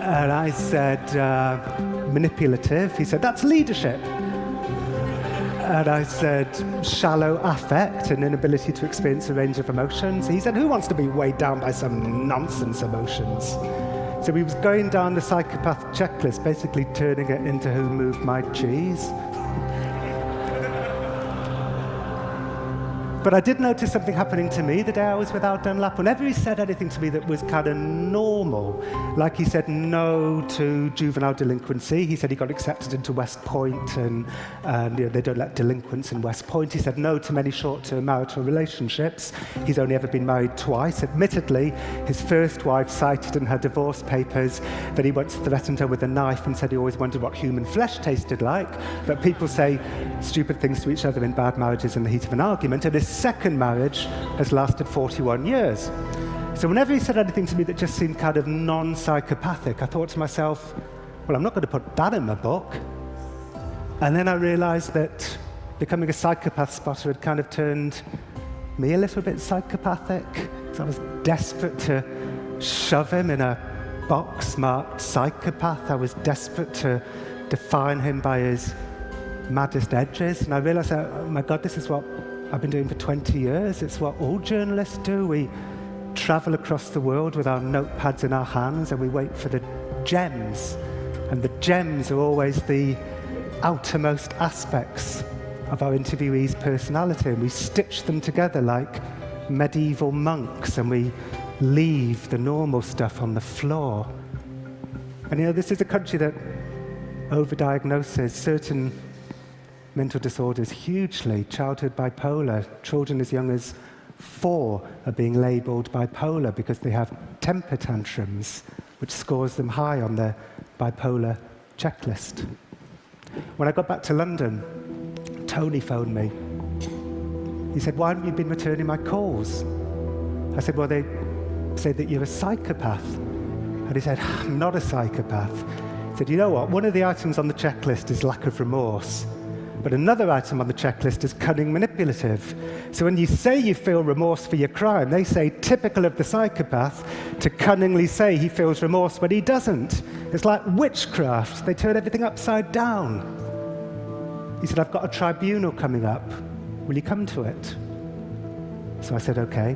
And I said, manipulative. He said, that's leadership. And I said, shallow affect, an inability to experience a range of emotions. He said, who wants to be weighed down by some nonsense emotions? So he was going down the psychopath checklist, basically turning it into who moved my cheese. But I did notice something happening to me the day I was without Dunlap. Whenever he said anything to me that was kind of normal, like he said no to juvenile delinquency, he said he got accepted into West Point and they don't let delinquents in West Point. He said no to many short-term marital relationships. He's only ever been married twice. Admittedly, his first wife cited in her divorce papers that he once threatened her with a knife and said he always wondered what human flesh tasted like. But people say stupid things to each other in bad marriages in the heat of an argument. And his second marriage has lasted 41 years. So whenever he said anything to me that just seemed kind of non-psychopathic, I thought to myself, well, I'm not going to put that in my book. And then I realized that becoming a psychopath spotter had kind of turned me a little bit psychopathic. So I was desperate to shove him in a box marked psychopath. I was desperate to define him by his maddest edges. And I realized, oh my God, this is what I've been doing for 20 years. It's what all journalists do. We travel across the world with our notepads in our hands and we wait for the gems. And the gems are always the outermost aspects of our interviewees' personality. And we stitch them together like medieval monks and we leave the normal stuff on the floor. And this is a country that overdiagnoses certain mental disorders hugely. Childhood bipolar, children as young as 4 are being labelled bipolar because they have temper tantrums, which scores them high on the bipolar checklist. When I got back to London, Tony phoned me. He said, why haven't you been returning my calls? I said, well, they say that you're a psychopath. And he said, I'm not a psychopath. He said, you know what? One of the items on the checklist is lack of remorse. But another item on the checklist is cunning manipulative. So when you say you feel remorse for your crime, they say, typical of the psychopath, to cunningly say he feels remorse when he doesn't. It's like witchcraft. They turn everything upside down. He said, I've got a tribunal coming up. Will you come to it? So I said, okay.